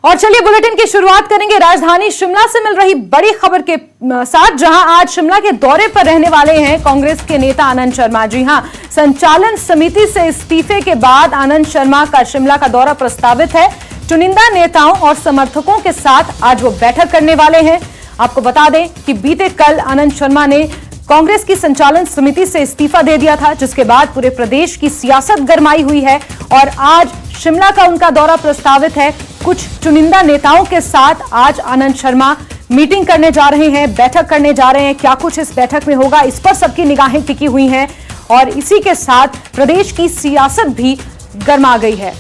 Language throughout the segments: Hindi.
और चलिए बुलेटिन की शुरुआत करेंगे राजधानी शिमला से मिल रही बड़ी खबर के साथ, जहां आज शिमला के दौरे पर रहने वाले हैं कांग्रेस के नेता आनंद शर्मा। जी हां, संचालन समिति से इस्तीफे के बाद आनंद शर्मा का शिमला का दौरा प्रस्तावित है। चुनिंदा नेताओं और समर्थकों के साथ आज वो बैठक करने वाले हैं। आपको बता दें कि बीते कल आनंद शर्मा ने कांग्रेस की संचालन समिति से इस्तीफा दे दिया था, जिसके बाद पूरे प्रदेश की सियासत गरमाई हुई है और आज शिमला का उनका दौरा प्रस्तावित है। कुछ चुनिंदा नेताओं के साथ आज आनंद शर्मा मीटिंग करने जा रहे हैं, बैठक करने जा रहे हैं। क्या कुछ इस बैठक में होगा, इस पर सबकी निगाहें टिकी हुई हैं और इसी के साथ प्रदेश की सियासत भी गरमा गई है।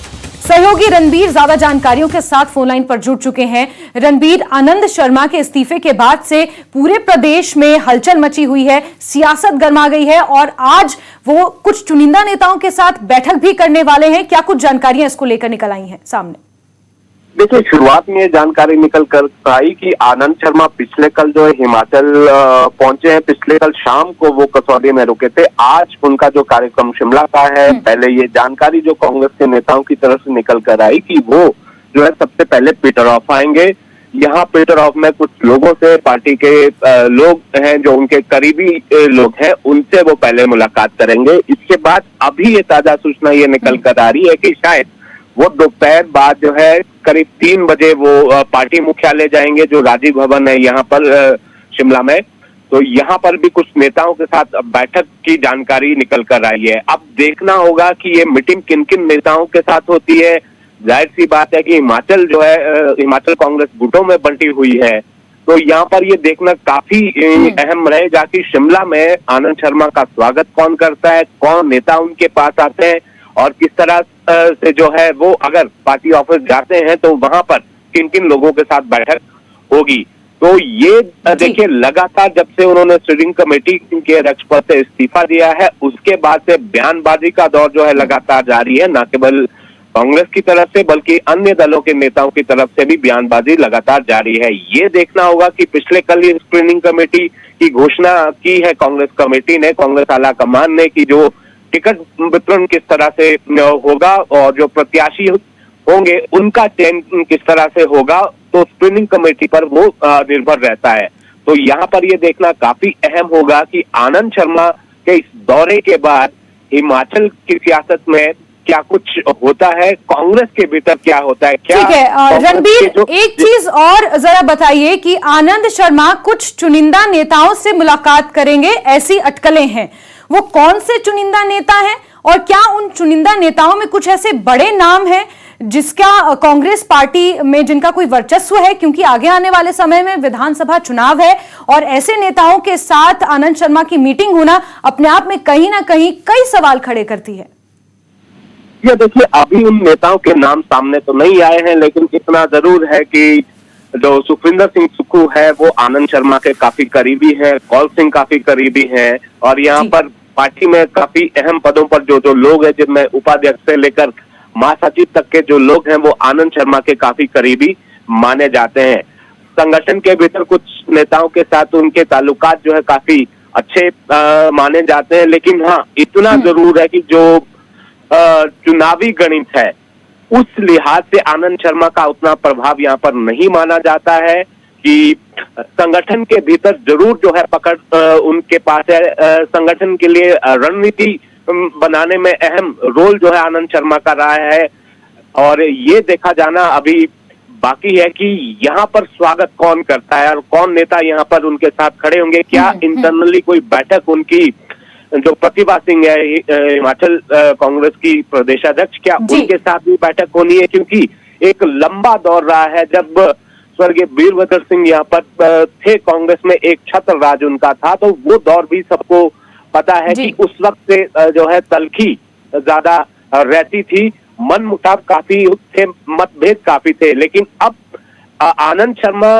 सहयोगी रणबीर ज्यादा जानकारियों के साथ फोनलाइन पर जुड़ चुके हैं। रणबीर, आनंद शर्मा के इस्तीफे के बाद से पूरे प्रदेश में हलचल मची हुई है, सियासत गरमा गई है और आज वो कुछ चुनिंदा नेताओं के साथ बैठक भी करने वाले हैं। क्या कुछ जानकारियां इसको लेकर निकल आई हैं सामने? देखिए, शुरुआत में जानकारी निकल कर आई कि आनंद शर्मा पिछले कल जो है हिमाचल पहुंचे हैं। पिछले कल शाम को वो कसौली में रुके थे। आज उनका जो कार्यक्रम शिमला का है, पहले ये जानकारी जो कांग्रेस के नेताओं की तरफ से निकल कर आई कि वो जो है सबसे पहले पीटर ऑफ आएंगे। यहाँ पीटर ऑफ में कुछ लोगों से, पार्टी के लोग हैं जो उनके करीबी लोग हैं, उनसे वो पहले मुलाकात करेंगे। इसके बाद अभी ये ताजा सूचना ये निकल कर आ रही है कि शायद वो दोपहर बाद जो है करीब 3 बजे वो पार्टी मुख्यालय जाएंगे, जो राजीव भवन है यहाँ पर शिमला में। तो यहाँ पर भी कुछ नेताओं के साथ बैठक की जानकारी निकल कर आई है। अब देखना होगा कि ये मीटिंग किन किन नेताओं के साथ होती है। जाहिर सी बात है कि हिमाचल जो है, हिमाचल कांग्रेस गुटों में बंटी हुई है, तो यहाँ पर ये देखना काफी अहम रहेगा कि शिमला में आनंद शर्मा का स्वागत कौन करता है, कौन नेता उनके पास आते हैं और किस तरह से जो है वो अगर पार्टी ऑफिस जाते हैं तो वहां पर किन किन लोगों के साथ बैठक होगी। तो ये देखिए, लगातार जब से उन्होंने स्टीयरिंग कमेटी के अध्यक्ष पद से इस्तीफा दिया है, उसके बाद से बयानबाजी का दौर जो है लगातार जारी है। न केवल कांग्रेस की तरफ से बल्कि अन्य दलों के नेताओं की तरफ से भी बयानबाजी लगातार जारी है। ये देखना होगा कि पिछले कल ये स्क्रीनिंग कमेटी की घोषणा की है कांग्रेस कमेटी ने, कांग्रेस आला कमान ने, कि जो टिकट वितरण किस तरह से होगा और जो प्रत्याशी होंगे उनका चयन किस तरह से होगा, तो स्क्रीनिंग कमेटी पर वो निर्भर रहता है। तो यहाँ पर ये देखना काफी अहम होगा कि आनंद शर्मा के इस दौरे के बाद हिमाचल की सियासत में क्या कुछ होता है, कांग्रेस के भीतर क्या होता है। क्या ठीक है रणबीर, एक चीज और जरा बताइए कि आनंद शर्मा कुछ चुनिंदा नेताओं से मुलाकात करेंगे, ऐसी अटकलें हैं। वो कौन से चुनिंदा नेता हैं और क्या उन चुनिंदा नेताओं में कुछ ऐसे बड़े नाम हैं जिसका कांग्रेस पार्टी में जिनका कोई वर्चस्व है? क्योंकि आगे आने वाले समय में विधानसभा चुनाव है और ऐसे नेताओं के साथ आनंद शर्मा की मीटिंग होना अपने आप में कहीं ना कहीं कई सवाल खड़े करती है। ये देखिए, अभी उन नेताओं के नाम सामने तो नहीं आए हैं, लेकिन इतना जरूर है कि जो सुखविंदर सिंह सुक्खू है वो आनंद शर्मा के काफी करीबी हैं, कौल सिंह काफी करीबी हैं और यहाँ पर पार्टी में काफी अहम पदों पर जो लोग हैं, जिनमें उपाध्यक्ष से लेकर महासचिव तक के जो लोग हैं वो आनंद शर्मा के काफी करीबी माने जाते हैं। संगठन के भीतर कुछ नेताओं के साथ उनके ताल्लुकात जो है काफी अच्छे माने जाते हैं, लेकिन हाँ, इतना जरूर है कि जो चुनावी गणित है उस लिहाज से आनंद शर्मा का उतना प्रभाव यहाँ पर नहीं माना जाता है कि संगठन के भीतर जरूर जो है पकड़ उनके पास है। संगठन के लिए रणनीति बनाने में अहम रोल जो है आनंद शर्मा का रहा है और ये देखा जाना अभी बाकी है कि यहाँ पर स्वागत कौन करता है और कौन नेता यहाँ पर उनके साथ खड़े होंगे। क्या इंटरनली कोई बैठक उनकी, जो प्रतिभा सिंह है हिमाचल कांग्रेस की प्रदेशाध्यक्ष, क्या उनके साथ भी बैठक होनी है? क्योंकि एक लंबा दौर रहा है जब स्वर्गीय वीरभद्र सिंह यहाँ पर थे, कांग्रेस में एक छत्र राज उनका था, तो वो दौर भी सबको पता है कि उस वक्त से जो है तलखी ज्यादा रहती थी, मन मुटाव काफी थे, मतभेद काफी थे। लेकिन अब आनंद शर्मा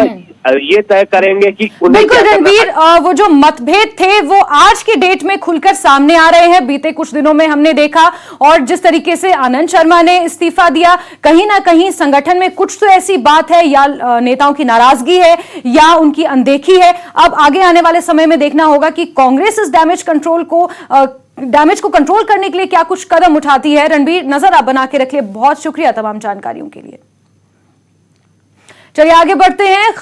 ये तय करेंगे कि बिल्कुल रणबीर, वो जो मतभेद थे वो आज की डेट में खुलकर सामने आ रहे हैं। बीते कुछ दिनों में हमने देखा और जिस तरीके से आनंद शर्मा ने इस्तीफा दिया, कहीं ना कहीं संगठन में कुछ तो ऐसी बात है, या नेताओं की नाराजगी है या उनकी अनदेखी है। अब आगे आने वाले समय में देखना होगा कि कांग्रेस इस डैमेज को कंट्रोल करने के लिए क्या कुछ कदम उठाती है। रणबीर, नजर आप बना के रखिए। बहुत शुक्रिया तमाम जानकारियों के लिए। चलिए आगे बढ़ते हैं।